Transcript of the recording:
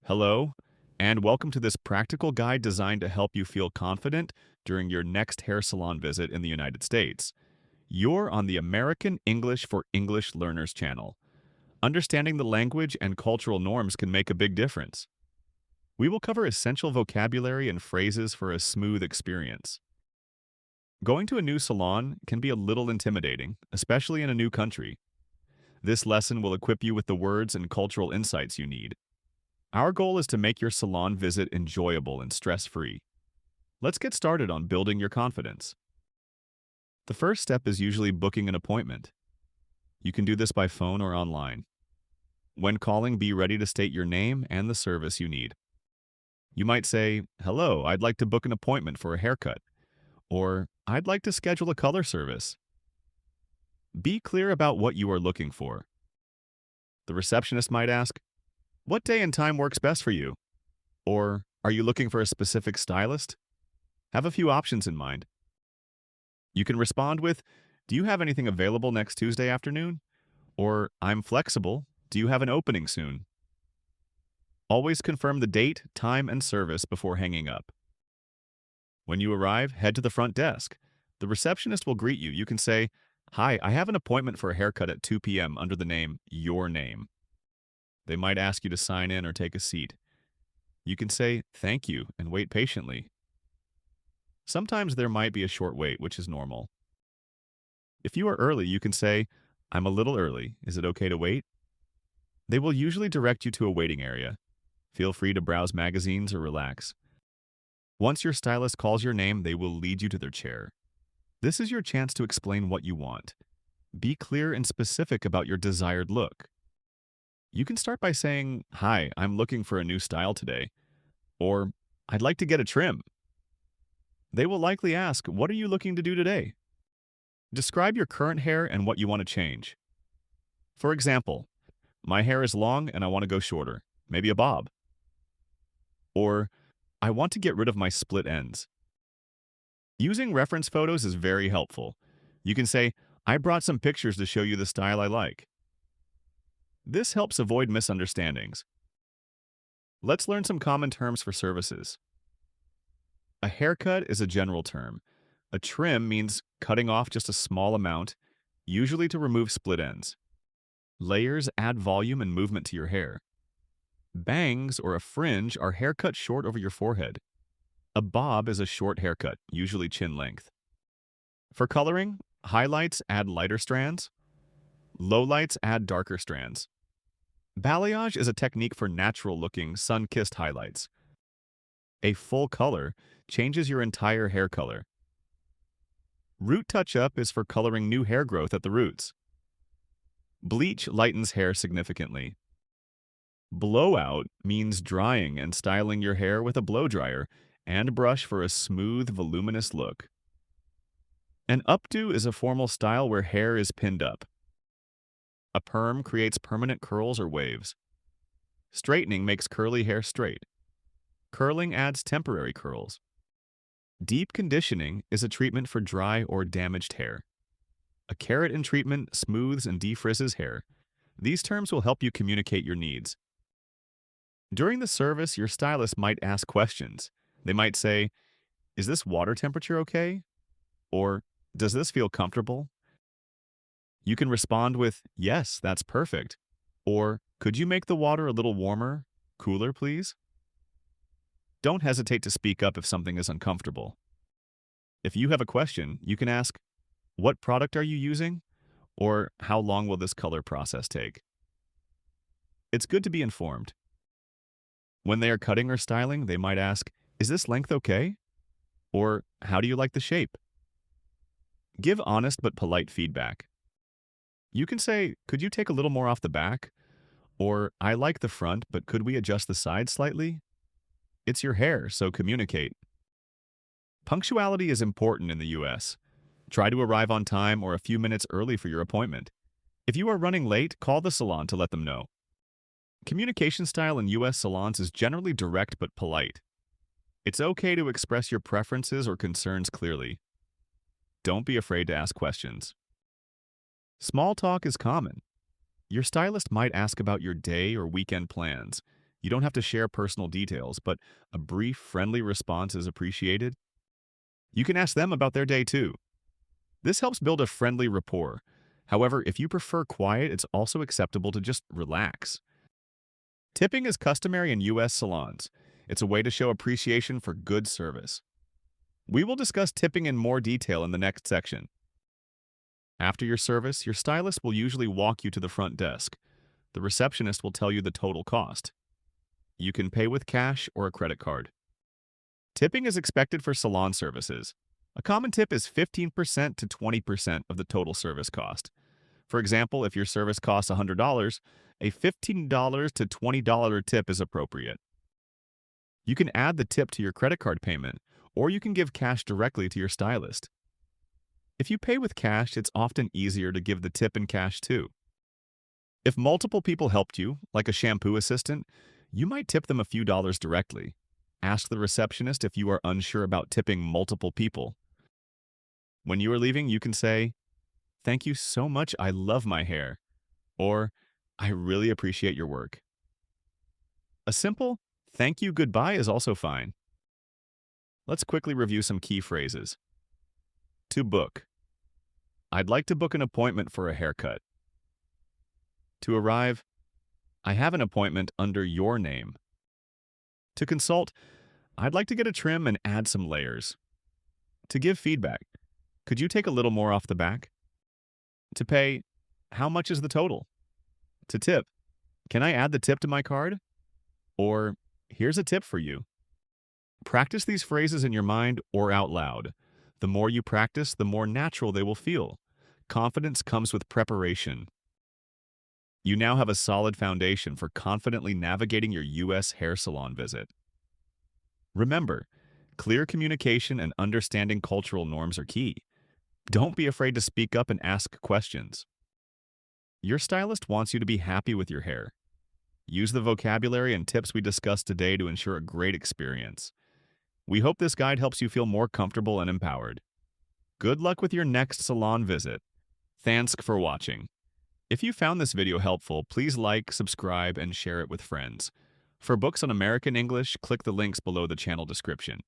Hello, and welcome to this practical guide designed to help you feel confident during your next hair salon visit in the United States. You're on the American English for English Learners channel. Understanding the language and cultural norms can make a big difference. We will cover essential vocabulary and phrases for a smooth experience. Going to a new salon can be a little intimidating, especially in a new country. This lesson will equip you with the words and cultural insights you need. Our goal is to make your salon visit enjoyable and stress-free. Let's get started on building your confidence. The first step is usually booking an appointment. You can do this by phone or online. When calling, be ready to state your name and the service you need. You might say, "Hello, I'd like to book an appointment for a haircut," or "I'd like to schedule a color service." Be clear about what you are looking for. The receptionist might ask, "What day and time works best for you?" Or, "Are you looking for a specific stylist?" Have a few options in mind. You can respond with, "Do you have anything available next Tuesday afternoon?" Or, "I'm flexible. Do you have an opening soon?" Always confirm the date, time, and service before hanging up. When you arrive, head to the front desk. The receptionist will greet you. You can say, "Hi, I have an appointment for a haircut at 2 p.m. under the name Your Name." They might ask you to sign in or take a seat. You can say "thank you" and wait patiently. Sometimes there might be a short wait, which is normal. If you are early, you can say, "I'm a little early. Is it okay to wait?" They will usually direct you to a waiting area. Feel free to browse magazines or relax. Once your stylist calls your name, they will lead you to their chair. This is your chance to explain what you want. Be clear and specific about your desired look. You can start by saying, "Hi, I'm looking for a new style today," or "I'd like to get a trim." They will likely ask, "What are you looking to do today?" Describe your current hair and what you want to change. For example, "My hair is long and I want to go shorter, maybe a bob." Or, "I want to get rid of my split ends." Using reference photos is very helpful. You can say, "I brought some pictures to show you the style I like." This helps avoid misunderstandings. Let's learn some common terms for services. A haircut is a general term. A trim means cutting off just a small amount, usually to remove split ends. Layers add volume and movement to your hair. Bangs or a fringe are haircut short over your forehead. A bob is a short haircut, usually chin length. For coloring, highlights add lighter strands. Lowlights add darker strands. Balayage is a technique for natural-looking, sun-kissed highlights. A full color changes your entire hair color. Root touch-up is for coloring new hair growth at the roots. Bleach lightens hair significantly. Blowout means drying and styling your hair with a blow dryer and brush for a smooth, voluminous look. An updo is a formal style where hair is pinned up. A perm creates permanent curls or waves. Straightening makes curly hair straight. Curling adds temporary curls. Deep conditioning is a treatment for dry or damaged hair. A keratin treatment smooths and defrizzes hair. These terms will help you communicate your needs. During the service, your stylist might ask questions. They might say, "Is this water temperature okay?" Or, "Does this feel comfortable?" You can respond with, "Yes, that's perfect." Or, "Could you make the water a little warmer, cooler, please?" Don't hesitate to speak up if something is uncomfortable. If you have a question, you can ask, "What product are you using?" Or, "How long will this color process take?" It's good to be informed. When they are cutting or styling, they might ask, "Is this length okay?" Or, "How do you like the shape?" Give honest but polite feedback. You can say, "Could you take a little more off the back?" Or, "I like the front, but could we adjust the sides slightly?" It's your hair, so communicate. Punctuality is important in the US. Try to arrive on time or a few minutes early for your appointment. If you are running late, call the salon to let them know. Communication style in US salons is generally direct but polite. It's okay to express your preferences or concerns clearly. Don't be afraid to ask questions. Small talk is common. Your stylist might ask about your day or weekend plans. You don't have to share personal details, but a brief, friendly response is appreciated. You can ask them about their day too. This helps build a friendly rapport. However, if you prefer quiet, it's also acceptable to just relax. Tipping is customary in U.S. salons. It's a way to show appreciation for good service. We will discuss tipping in more detail in the next section. After your service, your stylist will usually walk you to the front desk. The receptionist will tell you the total cost. You can pay with cash or a credit card. Tipping is expected for salon services. A common tip is 15% to 20% of the total service cost. For example, if your service costs $100, a $15 to $20 tip is appropriate. You can add the tip to your credit card payment, or you can give cash directly to your stylist. If you pay with cash, it's often easier to give the tip in cash too. If multiple people helped you, like a shampoo assistant, you might tip them a few dollars directly. Ask the receptionist if you are unsure about tipping multiple people. When you are leaving, you can say, "Thank you so much, I love my hair," or "I really appreciate your work." A simple "thank you goodbye" is also fine. Let's quickly review some key phrases. To book. I'd like to book an appointment for a haircut. To arrive. I have an appointment under your name. To consult. I'd like to get a trim and add some layers. To give feedback. Could you take a little more off the back? To pay. How much is the total? To tip. Can I add the tip to my card? Or, here's a tip for you. Practice these phrases in your mind or out loud. The more you practice, the more natural they will feel. Confidence comes with preparation. You now have a solid foundation for confidently navigating your U.S. hair salon visit. Remember, clear communication and understanding cultural norms are key. Don't be afraid to speak up and ask questions. Your stylist wants you to be happy with your hair. Use the vocabulary and tips we discussed today to ensure a great experience. We hope this guide helps you feel more comfortable and empowered. Good luck with your next salon visit. Thanks for watching. If you found this video helpful, please like, subscribe, and share it with friends. For books on American English, click the links below the channel description.